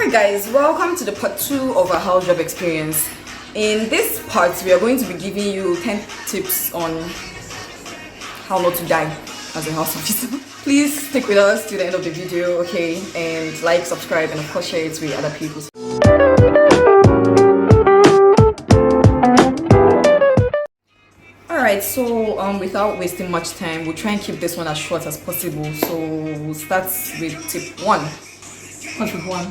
Alright guys, welcome to the part 2 of our house job experience. In this part, we are going to be giving you 10 tips on how not to die as a house officer. Please stick with us to the end of the video, okay? And like, subscribe, and of course share it with other people. Alright, so without wasting much time, we'll try and keep this one as short as possible. So we'll start with tip 1. What's tip 1?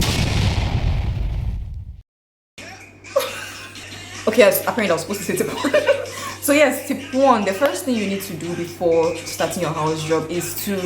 Okay, apparently I was supposed to say tip 1. So yes, tip 1, the first thing you need to do before starting your house job is to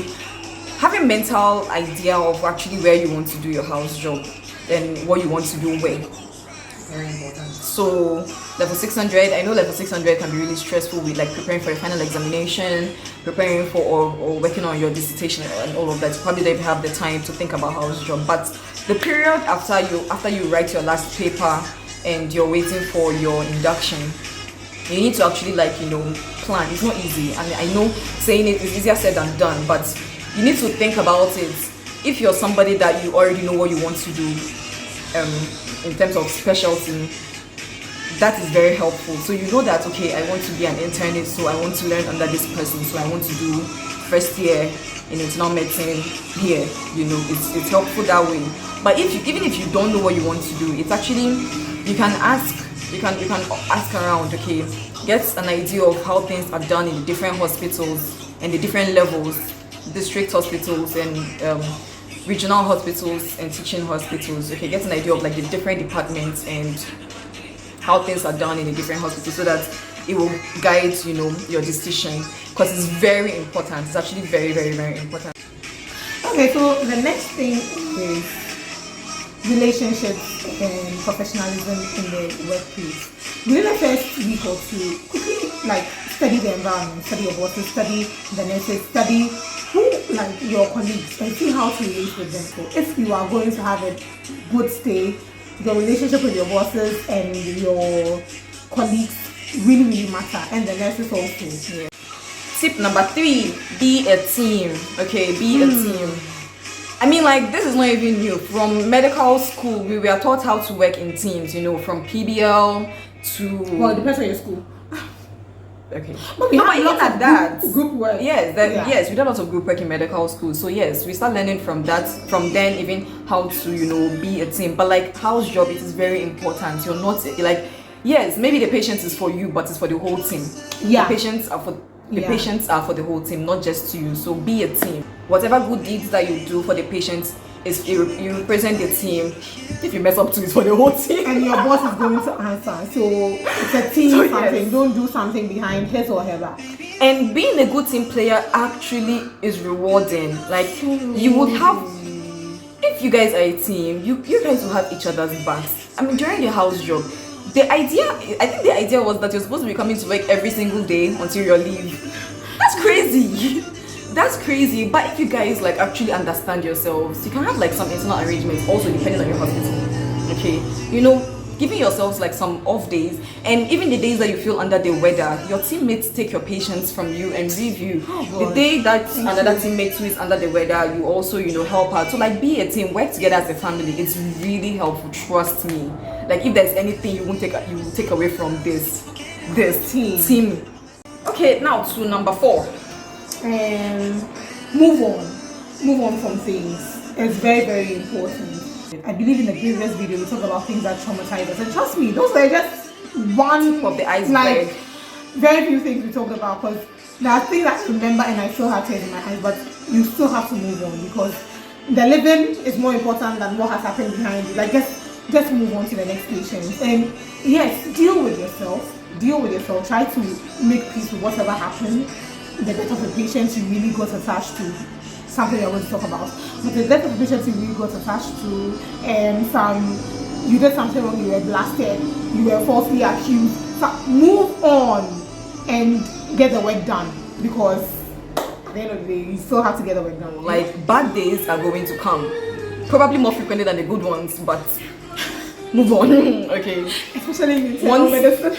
have a mental idea of actually where you want to do your house job and what you want to do where. Very important. So level 600, I know level 600 can be really stressful with like preparing for your final examination, preparing for or working on your dissertation and all of that. You probably don't have the time to think about house job, but the period after you write your last paper and you're waiting for your induction, you need to actually plan. It's not easy, and I know saying it is easier said than done, but you need to think about it. If you're somebody that you already know what you want to do in terms of specialty, that is very helpful. So you know that, okay, I want to be an internist, so I want to learn under this person, so I want to do first year in internal medicine here. It's helpful that way. But even if you don't know what you want to do, it's actually, you can ask around, okay, get an idea of how things are done in the different hospitals and the different levels, district hospitals and regional hospitals and teaching hospitals. Okay, get an idea of like the different departments and how things are done in the different hospitals, so that it will guide your decision, because it's very important. It's actually very, very, very important. Okay, so the next thing is relationships and professionalism in the workplace. Within the first week or two, quickly study the environment, study your bosses, study the nurses, study your colleagues, and see how to relate with them. So if you are going to have a good stay, your relationship with your bosses and your colleagues really, really matter, and the nurses also. Yeah. Tip number 3, be a team. Okay, be a team. I mean, this is not even new. From medical school, we were taught how to work in teams, from PBL to... Well, it depends on your school. Okay. But we have lots of that. Group work. Yes, we did lots of group work in medical school. So yes, we start learning from that, from then even how to, be a team. But house job, it is very important. You're not, yes, maybe the patient is for you, but it's for the whole team. Yeah. The patients are for the whole team, not just you. So be a team. Whatever good deeds that you do for the patients, is you represent the team. If you mess up too, it's for the whole team. And your boss is going to answer. So it's a team something. Yes. Don't do something behind his or her back. And being a good team player actually is rewarding. You would have, if you guys are a team, you guys will have each other's backs. I mean, during the house job, I think the idea was that you're supposed to be coming to work every single day until your leave. That's crazy. That's crazy. But if you guys actually understand yourselves, you can have some internal arrangements also depending on your hospital. Okay, giving yourselves some off days, and even the days that you feel under the weather, your teammates take your patients from you and leave you. The day that another teammate who is under the weather, you also help out. So be a team, work together as a family. It's really helpful, trust me. If there's anything you will take away from this team. Okay, now to number 4. Move on from things. It's very, very important. I believe in the previous video we talked about things that traumatize us, and trust me, those are just one of the iceberg. Very few things we talked about, because there are things I remember and I still have tears in my eyes, but you still have to move on, because the living is more important than what has happened behind you. Just move on to the next patient. And yes, deal with yourself. Try to make peace with whatever happened. The death of a patient you really got attached to, something I want to talk about. But the death of a patient you really got attached to, and you did something wrong, you were blasted, you were falsely accused. So move on and get the work done, because at the end of the day, you still have to get the work done. Bad days are going to come, probably more frequently than the good ones, but move on. Okay. Especially in medicine.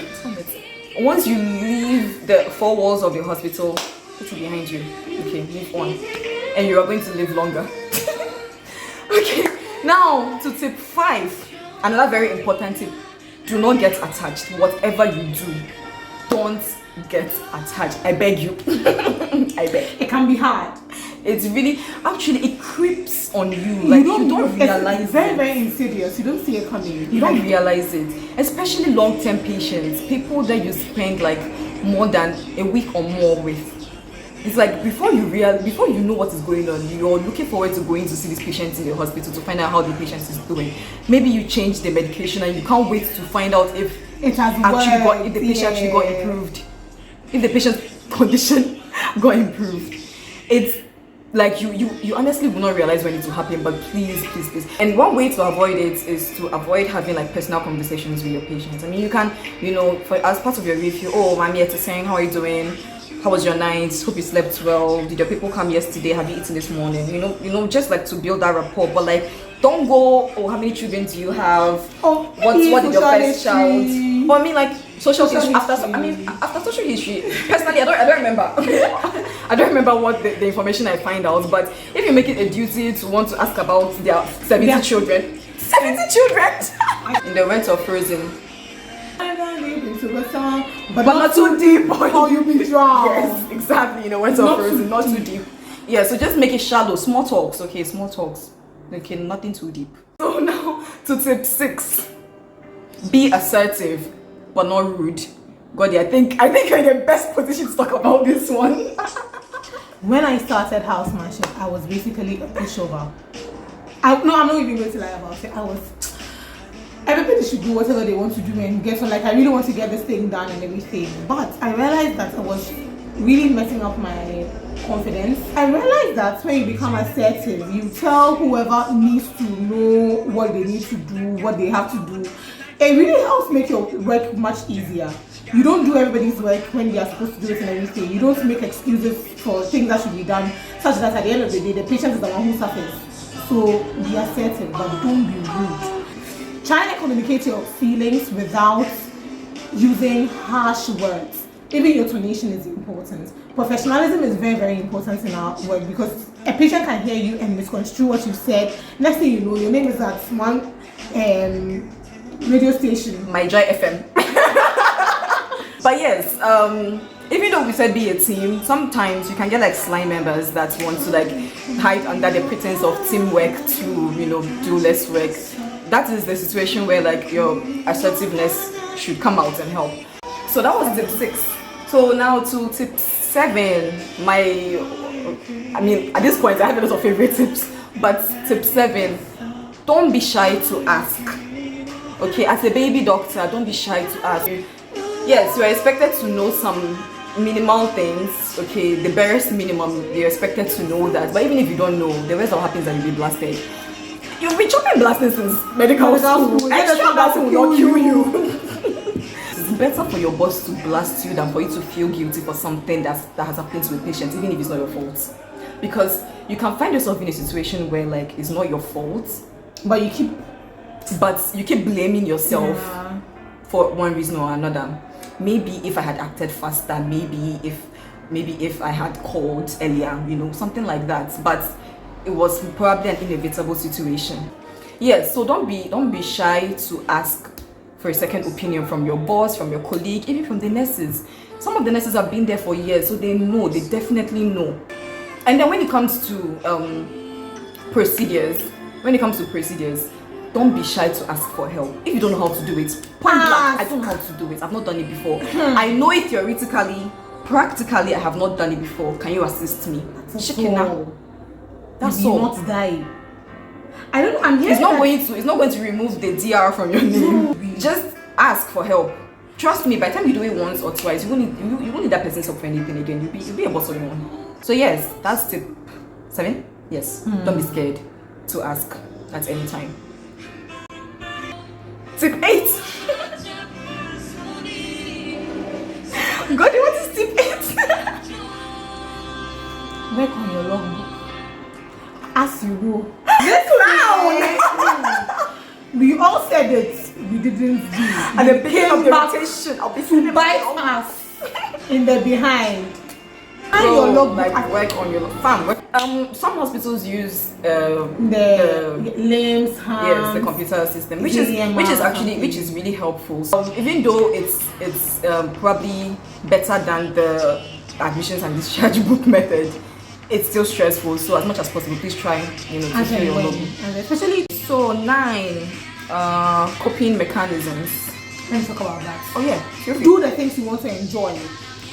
Once you leave the 4 walls of the hospital, put it behind you. Okay, move on. And you are going to live longer. Okay, Now to tip 5, another very important tip: do not get attached. Whatever you do, don't get attached. I beg you. I beg. It can be hard. It's really, actually, it creeps on you. Like you don't realize it's very, it. very insidious. You don't see it coming. You don't realize it. Especially long-term patients, people that you spend like more than a week or more with. It's like before you know what is going on, you're looking forward to going to see these patients in the hospital to find out how the patient is doing. Maybe you change the medication and you can't wait to find out if it has if the patient actually got improved, if the patient's condition got improved. It's like you honestly will not realize when it will happen, but please. And one way to avoid it is to avoid having like personal conversations with your patients. I mean, you can, as part of your review, oh, I'm here to saying, how are you doing? How was your night? Hope you slept well. Did your people come yesterday? Have you eaten this morning? Just like to build that rapport. But like, don't go, oh, how many children do you have? Oh, what did your first child? But I mean, like social history. After social history, personally, I don't remember. I don't remember what the information I find out. But if you make it a duty to want to ask about their 70 children, 70 children. In the words of Frozen. But not too deep, or you'll be drowned. Yes, exactly. In the words of Frozen, not too deep. Yeah, so just make it shallow, small talks. Okay, small talks. Okay, nothing too deep. So now to tip 6. Be assertive, but not rude. Goddy, I think you're in the best position to talk about this one. When I started Housemanship, I was basically a pushover. I'm not even going to lie about it. Everybody should do whatever they want to do and get on. Like, I really want to get this thing done and everything. But I realized that I was really messing up my confidence. I realized that when you become assertive, you tell whoever needs to know what they need to do, what they have to do. It really helps make your work much easier. You don't do everybody's work when they are supposed to do it and everything. You don't make excuses for things that should be done, such that at the end of the day, the patient is the one who suffers. So be assertive, but don't be rude. Try to communicate your feelings without using harsh words. Even your tonation is important. Professionalism is very, very important in our work, because a patient can hear you and misconstrue what you said. Next thing you know, your name is at one radio station. My Joy FM. But yes, even though we said be a team, sometimes you can get like sly members that want to like hide under the pretense of teamwork to do less work. That is the situation where like your assertiveness should come out and help. So that was tip 6. So now to tip 7. At this point I have a lot of favorite tips, but tip 7: don't be shy to ask. Okay, as a baby doctor, don't be shy to ask. Yes, you are expected to know some minimal things. Okay, the barest minimum, you're expected to know that. But even if you don't know, the rest of what happens that you'll be blasted. You've been chopping blasting since medical school. Extra blasting will not kill you. It's better for your boss to blast you than for you to feel guilty for something that has happened to a patient, even if it's not your fault. Because you can find yourself in a situation where like it's not your fault, but you keep blaming yourself for one reason or another. Maybe if I had acted faster, maybe if I had called earlier, something like that. But it was probably an inevitable situation. Yes, so don't be shy to ask for a second opinion from your boss, from your colleague, even from the nurses. Some of the nurses have been there for years, so they definitely know. And then when it comes to procedures, don't be shy to ask for help. If you don't know how to do it, point blank, I don't know how to do it. I've not done it before. I know it theoretically, practically I have not done it before. Can you assist me? That's all. Not die. I don't know. I'm here. It's not going to remove the DR from your name. Just ask for help. Trust me. By the time you do it once or twice, you won't need that person's help for anything again. You'll be a boss on your own. So yes, that's tip 7. Yes, don't be scared to ask at any time. Tip 8. God, what is tip 8? Work on your logbook as you go. This clown! We all said it, we didn't do. At the beginning of the rotation, I'll be to bite us in the behind. And your logbook, like work on your fam. Some hospitals use The limbs, yes, hands. the computer system, which is something. really helpful. Even though it's probably better than the admissions and discharge book method, it's still stressful. So as much as possible, please try, to As fill and your when. login. And especially, So 9, coping mechanisms. let me talk about that. Oh yeah, feel free. Do the things you want to enjoy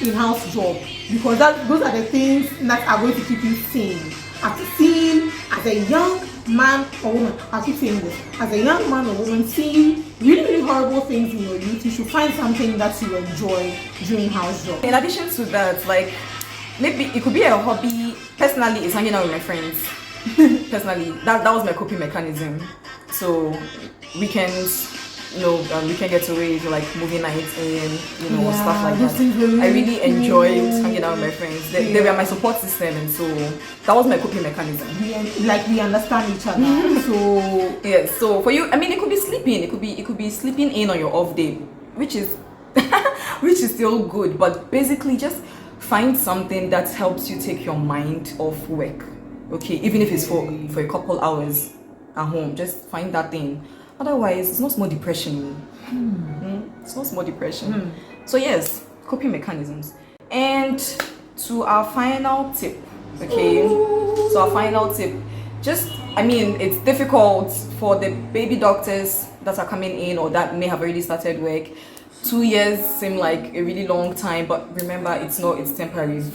in-house job, because those are the things that are going to keep you sane. As a young man or woman, I keep saying this, as a young man or woman seeing really, really horrible things in your youth, you should find something that you enjoy doing house job. In addition to that, like maybe it could be a hobby. Personally, it's hanging out with my friends. Personally, that was my coping mechanism. So weekends, weekend getaways, like movie nights and stuff like those that. things were I really cool. enjoyed hanging out with my friends. They were my support system, and so that was my coping mechanism. We understand each other. So Yes. So for you, I mean, it could be sleeping. It could be sleeping in on your off day, which is which is still good. But basically, just find something that helps you take your mind off work. Okay, even if it's for a couple hours at home, just find that thing. Otherwise, it's not small depression. It's not small depression. So yes, coping mechanisms. And to our final tip, okay? So our final tip, it's difficult for the baby doctors that are coming in or that may have already started work. 2 years seem like a really long time, but remember, it's not. It's temporary. It's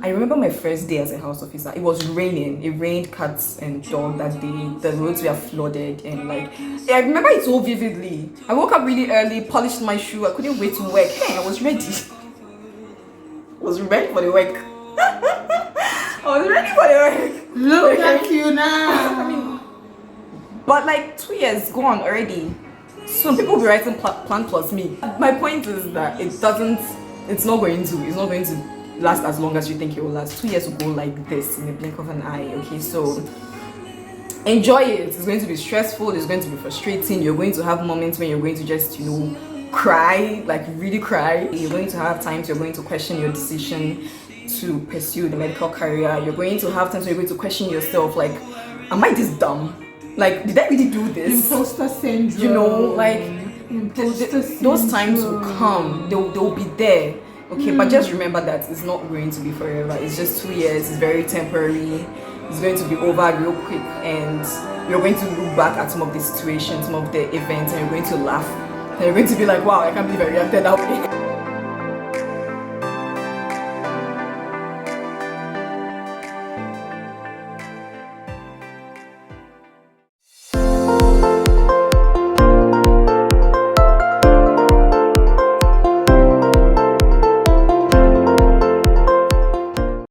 I remember my first day as a house officer. It was raining. It rained cats and dogs that day. The roads were flooded, and I remember it so vividly. I woke up really early, polished my shoe. I couldn't wait to work. Hey, I was ready. I was ready for the work. I was ready for the work. look at you now. But 2 years gone already. Some people will be writing plan plus me. My point is that it's not going to last as long as you think it will last. 2 years will go like this in the blink of an eye. Okay, so enjoy it. It's going to be stressful, it's going to be frustrating. You're going to have moments when you're going to just cry, like really cry. You're going to have times you're going to question your decision to pursue the medical career. You're going to have times when you're going to question yourself, like, am I this dumb? Like, did I really do this? Imposter syndrome. Those times will come. They'll be there. Okay, but just remember that it's not going to be forever. It's just 2 years. It's very temporary. It's going to be over real quick, and you're going to look back at some of the situations, some of the events, and you're going to laugh. And you're going to be like, wow, I can't believe I reacted that way.